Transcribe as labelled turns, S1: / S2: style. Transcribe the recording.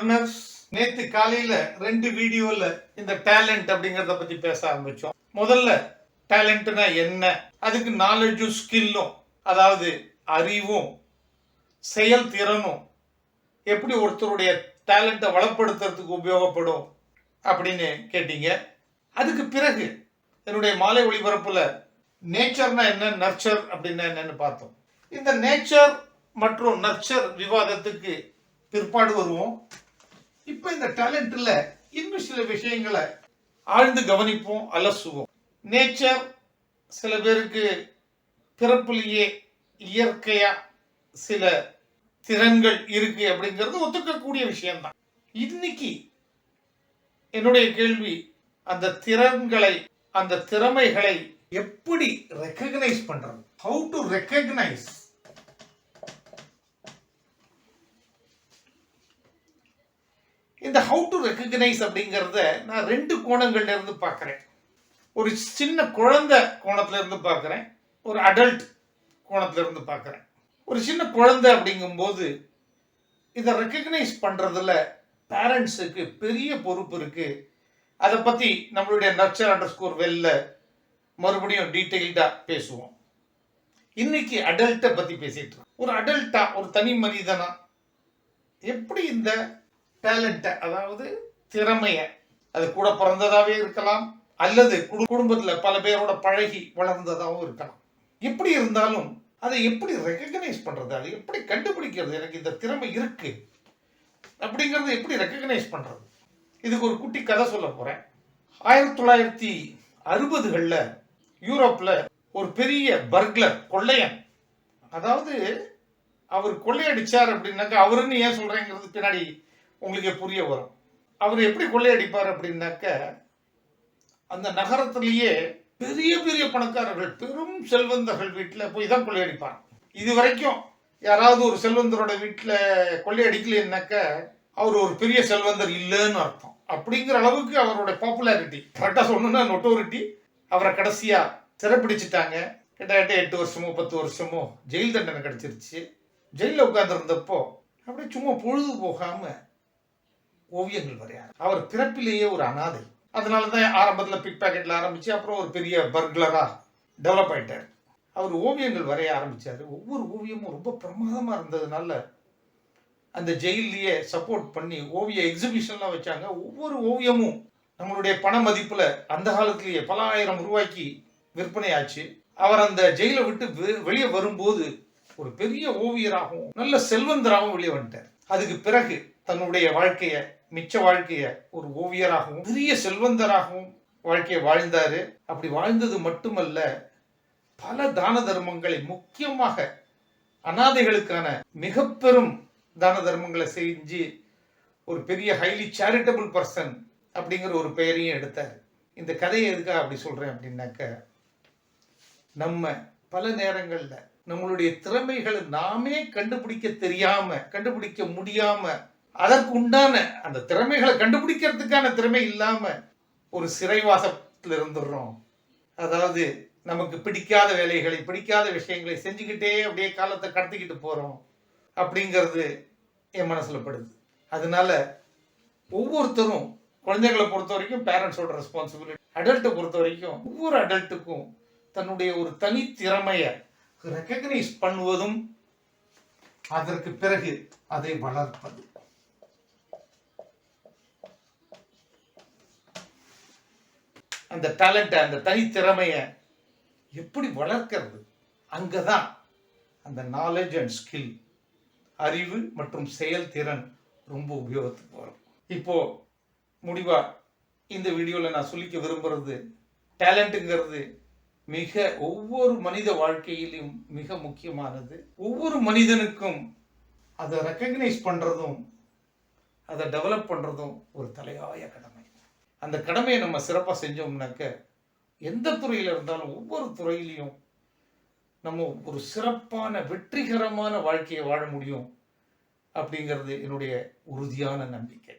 S1: Learners, நேத்து காலையில 2 வீடியோல இந்த டேலண்ட் அப்படிங்கறத பத்தி பேச ஆரம்பிச்சோம். முதல்ல டேலண்ட்னா என்ன, அதுக்கு நாலேஜும் ஸ்கில்லும், அதாவது அறிவும் செயல்திறனும் எப்படி ஒருத்தருடைய டேலண்ட்டை வளப்படுத்துறதுக்கு உபயோகப்படும் அப்படின்னு கேட்டீங்க. அதுக்கு பிறகு என்னுடைய மாலை ஒளிபரப்புல நேச்சர்னா என்ன, நர்ச்சர் அப்படின்னா என்னன்னு பார்த்தோம். இந்த நேச்சர் மற்றும் நர்ச்சர் விவாதத்துக்கு பிற்பாடு வருவோம். இப்ப இந்த டேலண்ட்ல இன்னும் சில விஷயங்களை ஆழ்ந்து கவனிப்போம், அலசுவோம். நேச்சர் சில பேருக்கு பிறப்பிலேயே இயற்கையா சில திறன்கள் இருக்கு அப்படிங்கிறது ஒத்துக்கக்கூடிய விஷயம்தான். இன்னைக்கு என்னுடைய கேள்வி, அந்த திறன்களை, அந்த திறமைகளை எப்படி ரெகக்னைஸ் பண்றது? How to recognise? இந்த ஹவு டு ரெகக்னைஸ் அப்படிங்கிறத நான் 2 கோணங்கள்ல இருந்து பார்க்கிறேன். ஒரு சின்ன குழந்தை கோணத்துல இருந்து பார்க்கிறேன், ஒரு அடல்ட் கோணத்துல இருந்து பார்க்கிறேன். ஒரு சின்ன குழந்தை அப்படிங்கும்போது இதை ரெகக்னைஸ் பண்றதுல பேரண்ட்ஸுக்கு பெரிய பொறுப்பு இருக்கு. அதை பத்தி நம்மளுடைய nurture_well மறுபடியும் டீட்டெயில்டா பேசுவோம். இன்னைக்கு அடல்ட்டை பத்தி பேசிட்டு இருக்கோம். ஒரு அடல்ட்டா, ஒரு தனி மனிதனா எப்படி இந்த டேலண்ட்டை, அதாவது திறமைய, அது கூட பிறந்ததாவே இருக்கலாம் அல்லது குடும்பத்துல பல பேரோட பழகி வளர்ந்ததாகவும் இருக்கலாம். எப்படி இருந்தாலும் அதை எப்படி ரெகக்னைஸ் பண்றது, அதை எப்படி கண்டுபிடிக்கிறது, எனக்கு இந்த திறமை இருக்கு அப்படிங்கறது எப்படி ரெகக்னைஸ் பண்றது? இதுக்கு ஒரு குட்டி கதை சொல்ல போறேன். 1960களில் யூரோப்ல ஒரு பெரிய பர்க்லர், கொள்ளையன், அதாவது அவர் கொள்ளையடிச்சார் அப்படின்னாக்கா, அவருன்னு ஏன் சொல்றேங்கிறது பின்னாடி உங்களுக்கு புரிய வரும். அவர் எப்படி கொள்ளையடிப்பார் அப்படின்னாக்க, அந்த நகரத்திலேயே பெரிய பெரிய பணக்காரர்கள், பெரும் செல்வந்தர்கள் வீட்டில் போய் தான் கொள்ளையடிப்பார். இது வரைக்கும் யாராவது ஒரு செல்வந்தரோட வீட்டில் கொள்ளையடிக்கலன்னாக்க அவர் ஒரு பெரிய செல்வந்தர் இல்லைன்னு அர்த்தம். அப்படிங்கிற அளவுக்கு அவரோட பாப்புலாரிட்டி, கரெக்டாக சொல்லணும்னா நொட்டோரிட்டி. அவரை கடைசியா சிறைப்பிடிச்சிட்டாங்க. கிட்டத்தட்ட 8 வருஷமோ 10 வருஷமோ ஜெயில் தண்டனை கிடைச்சிருச்சு. ஜெயிலில் உட்கார்ந்துருந்தப்போ அப்படியே சும்மா பொழுது போகாம ஓவியங்கள் வரையார். அவர் பிறப்பிலேயே ஒரு அனாதை. அதனாலதான் ஆரம்பத்தில் பிக் பாக்கெட்ல ஆரம்பிச்சு அப்புறம் ஒரு பெரிய பர்க்லரா டெவலப் ஆயிட்டார். அவர் ஓவியங்கள் வரைய ஆரம்பிச்சாரு. ஒவ்வொரு ஓவியமும் ரொம்ப பிரமாதமா இருந்ததுனால அந்த ஜெயிலேயே சப்போர்ட் பண்ணி ஓவிய எக்ஸிபிஷன்லாம் வச்சாங்க. ஒவ்வொரு ஓவியமும் நம்மளுடைய பண மதிப்புல அந்த காலத்திலேயே பல ஆயிரம் ரூபாய்க்கு விற்பனை ஆச்சு. அவர் அந்த ஜெயிலை விட்டு வெளியே வரும்போது ஒரு பெரிய ஓவியராகவும் நல்ல செல்வந்தராகவும் வெளியே வந்துட்டார். அதுக்கு பிறகு தன்னுடைய வாழ்க்கைய, மிச்ச வாழ்க்கைய ஒரு ஓவியராகவும் பெரிய செல்வந்தராகவும் வாழ்க்கையை வாழ்ந்தாரு. அப்படி வாழ்ந்தது மட்டுமல்ல, பல தான தர்மங்களை, முக்கியமாக அனாதைகளுக்கான மிக பெரும் தான தர்மங்களை செஞ்சு ஒரு பெரிய ஹைலி சேரிட்டபிள் பர்சன் அப்படிங்கிற ஒரு பெயரையும் எடுத்தார். இந்த கதையை எதுக்காக அப்படி சொல்றேன் அப்படின்னாக்க, நம்ம பல நேரங்கள்ல நம்மளுடைய திறமைகளை நாமே கண்டுபிடிக்க தெரியாம, கண்டுபிடிக்க முடியாம, அதற்கு உண்டான அந்த திறமைகளை கண்டுபிடிக்கிறதுக்கான திறமை இல்லாம ஒரு சிறைவாசத்தில் இருந்துடுறோம். அதாவது நமக்கு பிடிக்காத வேலைகளை, பிடிக்காத விஷயங்களை செஞ்சுக்கிட்டே அப்படியே காலத்தை கடத்திக்கிட்டு போறோம் அப்படிங்கிறது என் மனசுல படுது. அதனால ஒவ்வொருத்தரும், குழந்தைகளை பொறுத்த வரைக்கும் பேரண்ட்ஸோட ரெஸ்பான்சிபிலிட்டி, அடல்ட்டை பொறுத்த வரைக்கும் ஒவ்வொரு அடல்ட்டுக்கும் தன்னுடைய ஒரு தனி திறமையை ரெகக்னைஸ் பண்ணுவதும் அதற்கு பிறகு அதை வளர்ப்பது. அந்த டேலண்ட், அந்த தனித்திறமைய எப்படி வளர்க்கிறது, அங்கதான் அந்த நாலேஜ் அண்ட் ஸ்கில், அறிவு மற்றும் செயல்திறன் ரொம்ப உபயோகத்துக்கு வரும். இப்போ முடிவா இந்த வீடியோல நான் சொல்லிக்க விரும்புறது, டேலண்ட்டுங்கிறது மிக ஒவ்வொரு மனித வாழ்க்கையிலும் மிக முக்கியமானது. ஒவ்வொரு மனிதனுக்கும் அதை ரெகக்னைஸ் பண்றதும் அதை டெவலப் பண்றதும் ஒரு தலையாய கடமை. அந்த கடமையை நம்ம சிறப்பாக செஞ்சோம்னாக்க எந்த துறையில் இருந்தாலும் ஒவ்வொரு துறையிலையும் நம்ம ஒரு சிறப்பான வெற்றிகரமான வாழ்க்கையை வாழ முடியும் அப்படிங்கிறது என்னுடைய உறுதியான நம்பிக்கை.